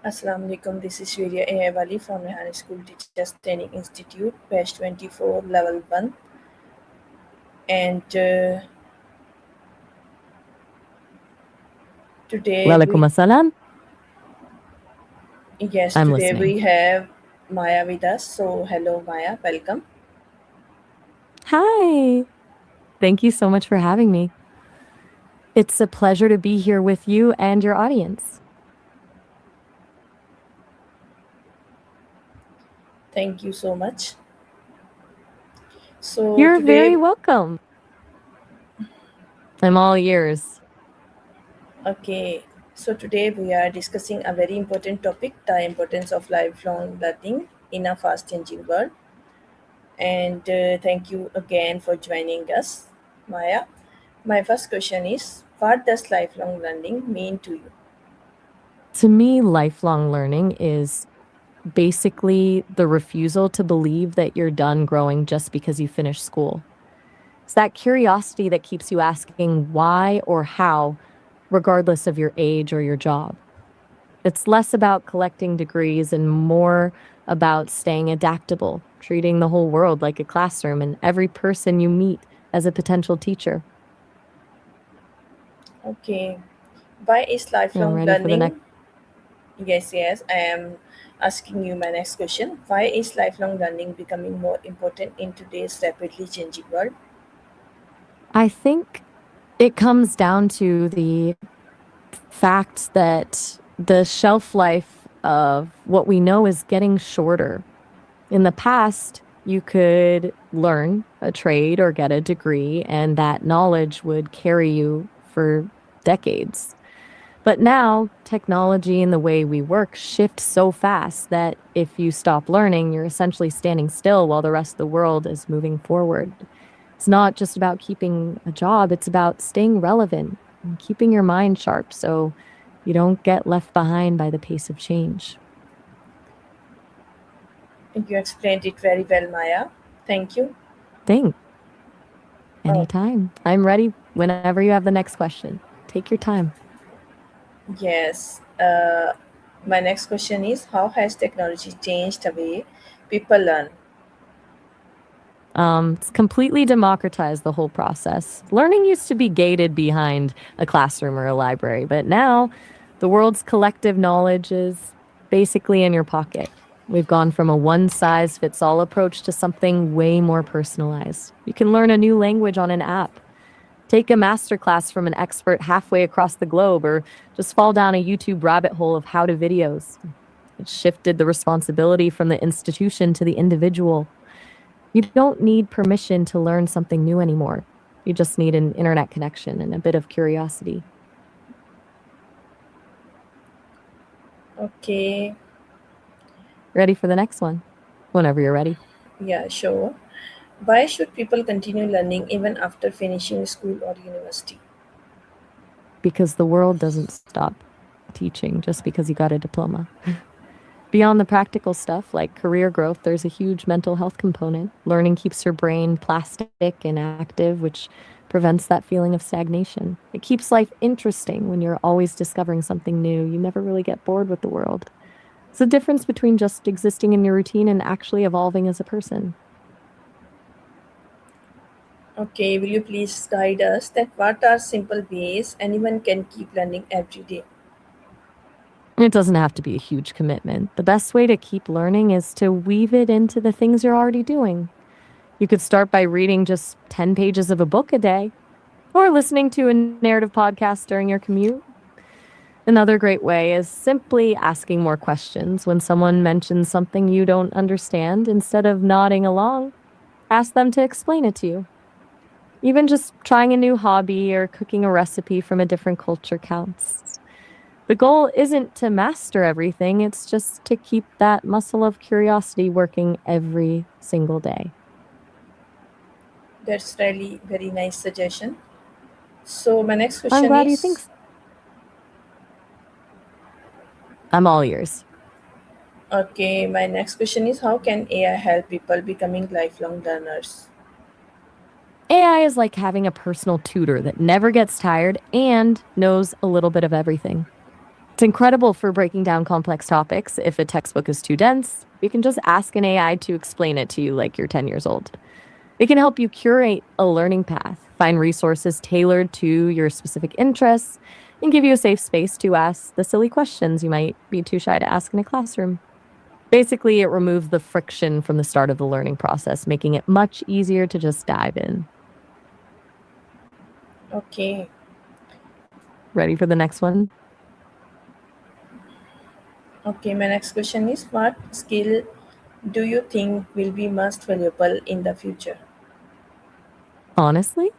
Assalamu alaikum. This is Surya A. Wali from Rehan School Teachers Training Institute, batch 24, level 1. And today Walaikum assalam. I'm today listening. we have Maya with us. So hello Maya, welcome. Hi. Thank you so much for having me. It's a pleasure to be here with you and your audience. Thank you so much. So You're very today, welcome. I'm all ears. okay. So today we are discussing a very important topic: the importance of lifelong learning in a fast-changing world. And thank you again for joining us, Maya. My first question is, what does lifelong learning mean to you? To me, lifelong learning is basically the refusal to believe that you're done growing just because you finished school. It's that curiosity that keeps you asking why or how, regardless of your age or your job. It's less about collecting degrees and more about staying adaptable, treating the whole world like a classroom and every person you meet as a potential teacher. Okay. Why is I'm lifelong ready for the next. learning? Yes, I am asking you my next question. Why is lifelong learning becoming more important in today's rapidly changing world? I think it comes down to the fact that the shelf life of what we know is getting shorter. In the past, you could learn a trade or get a degree, and that knowledge would carry you for decades. But now, technology and the way we work shift so fast that if you stop learning, you're essentially standing still while the rest of the world is moving forward. It's not just about keeping a job, it's about staying relevant and keeping your mind sharp so you don't get left behind by the pace of change. You explained it very well, Maya. Thank you. Think Oh, anytime. I'm ready whenever you have the next question. Take your time. yes. My next question is, how has technology changed the way people learn? It's completely democratized the whole process. Learning used to be gated behind a classroom or a library, but now the world's collective knowledge is basically in your pocket. We've gone from a one size fits all approach to something way more personalized. You can learn a new language on an app, take a masterclass from an expert halfway across the globe, or just fall down a YouTube rabbit hole of how to videos. It shifted the responsibility from the institution to the individual. You don't need permission to learn something new anymore. You just need an internet connection and a bit of curiosity. Okay. Ready for the next one? Whenever you're ready. Yeah, sure. Why should people continue learning even after finishing school or university? Because the world doesn't stop teaching just because you got a diploma. Beyond the practical stuff like career growth, there's a huge mental health component. Learning keeps your brain plastic and active, which prevents that feeling of stagnation. It keeps life interesting when you're always discovering something new. You never really get bored with the world. It's the difference between just existing in your routine and actually evolving as a person. Okay, will you please guide us that what are simple ways anyone can keep learning every day? It doesn't have to be a huge commitment. The best way to keep learning is to weave it into the things you're already doing. You could start by reading just 10 pages of a book a day or listening to a narrative podcast during your commute. Another great way is simply asking more questions when someone mentions something you don't understand. Instead of nodding along, ask them to explain it to you. Even just trying a new hobby or cooking a recipe from a different culture counts. The goal isn't to master everything, it's just to keep that muscle of curiosity working every single day. That's really very nice suggestion. So my next I'm question glad you think is, so. I'm all ears. okay, my next question is, how can AI help people becoming lifelong learners? AI is like having a personal tutor that never gets tired and knows a little bit of everything. It's incredible for breaking down complex topics. If a textbook is too dense, you can just ask an AI to explain it to you like you're 10 years old. It can help you curate a learning path, find resources tailored to your specific interests, and give you a safe space to ask the silly questions you might be too shy to ask in a classroom. Basically, it removes the friction from the start of the learning process, making it much easier to just dive in. Okay. Ready for the next one? Okay, my next question is, what skill do you think will be most valuable in the future? Honestly,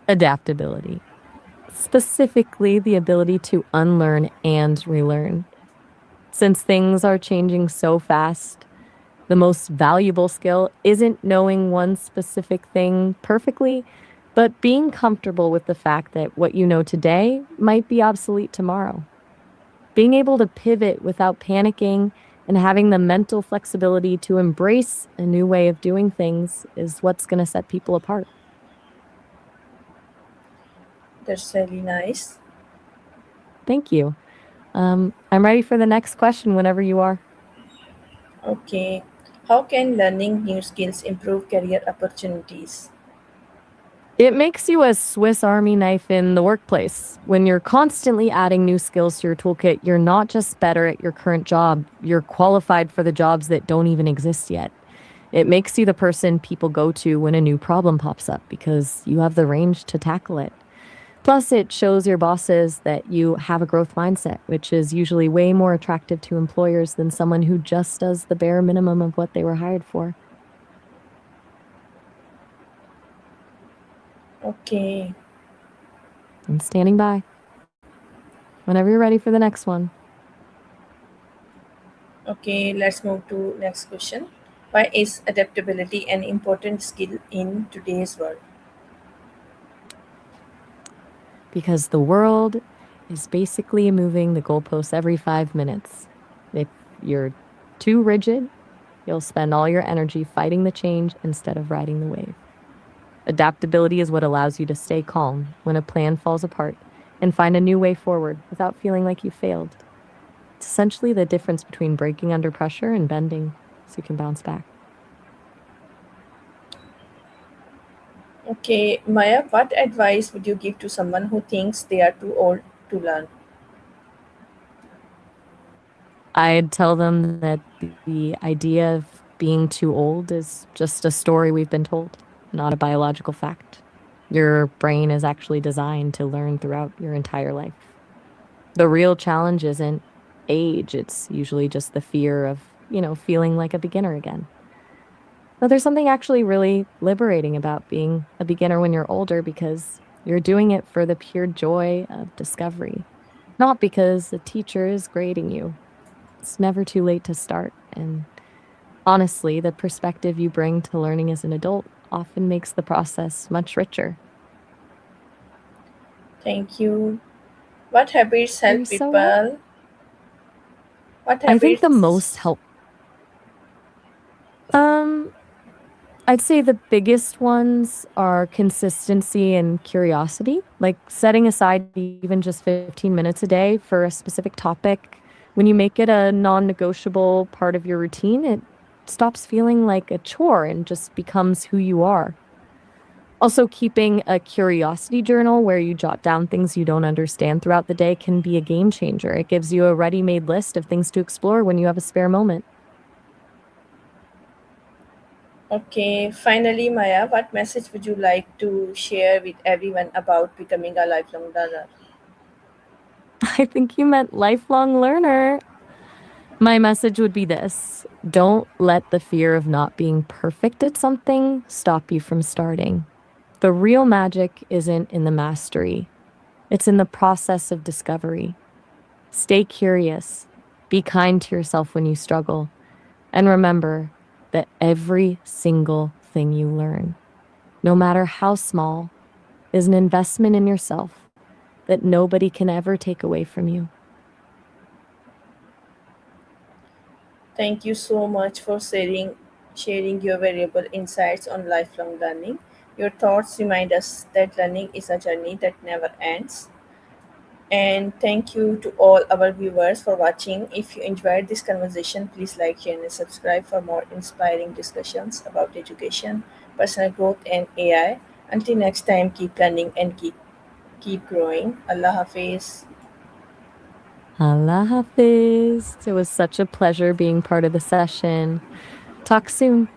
adaptability. Specifically, the ability to unlearn and relearn. Since things are changing so fast, the most valuable skill isn't knowing one specific thing perfectly, but being comfortable with the fact that what you know today might be obsolete tomorrow. Being able to pivot without panicking and having the mental flexibility to embrace a new way of doing things is what's going to set people apart. That's really nice. Thank you. I'm ready for the next question whenever you are. Okay. How can learning new skills improve career opportunities? It makes you a Swiss Army knife in the workplace. When you're constantly adding new skills to your toolkit, you're not just better at your current job, you're qualified for the jobs that don't even exist yet. It makes you the person people go to when a new problem pops up because you have the range to tackle it. Plus, it shows your bosses that you have a growth mindset, which is usually way more attractive to employers than someone who just does the bare minimum of what they were hired for. Okay. I'm standing by whenever you're ready for the next one. Okay, let's move to next question. Why is adaptability an important skill in today's world? Because the world is basically moving the goalposts every 5 minutes. If you're too rigid, you'll spend all your energy fighting the change instead of riding the wave. Adaptability is what allows you to stay calm when a plan falls apart and find a new way forward without feeling like you failed. It's essentially the difference between breaking under pressure and bending so you can bounce back. Okay, Maya, what advice would you give to someone who thinks they are too old to learn? I'd tell them that the idea of being too old is just a story we've been told, not a biological fact. Your brain is actually designed to learn throughout your entire life. The real challenge isn't age, it's usually just the fear of, feeling like a beginner again. But there's something actually really liberating about being a beginner when you're older because you're doing it for the pure joy of discovery, not because a teacher is grading you. It's never too late to start. And honestly, the perspective you bring to learning as an adult often makes the process much richer. Thank you. What habits You're help so welcome. people? What I think the most habits? help. Um, I'd say the biggest ones are consistency and curiosity, like setting aside even just 15 minutes a day for a specific topic. When you make it a non negotiable part of your routine, it stops feeling like a chore and just becomes who you are. Also, keeping a curiosity journal where you jot down things you don't understand throughout the day can be a game changer. It gives you a ready made list of things to explore when you have a spare moment. Okay, finally, Maya, what message would you like to share with everyone about becoming a lifelong learner? I think you meant lifelong learner. My message would be this: don't let the fear of not being perfect at something stop you from starting. The real magic isn't in the mastery, it's in the process of discovery. Stay curious, be kind to yourself when you struggle, and remember that every single thing you learn, no matter how small, is an investment in yourself that nobody can ever take away from you. Thank you so much for sharing your valuable insights on lifelong learning. Your thoughts remind us that learning is a journey that never ends. And thank you to all our viewers for watching. If you enjoyed this conversation, please like, share, and subscribe for more inspiring discussions about education, personal growth, and AI. Until next time, keep learning and keep growing. Allah Hafiz. Allah Hafiz. It was such a pleasure being part of the session. Talk soon.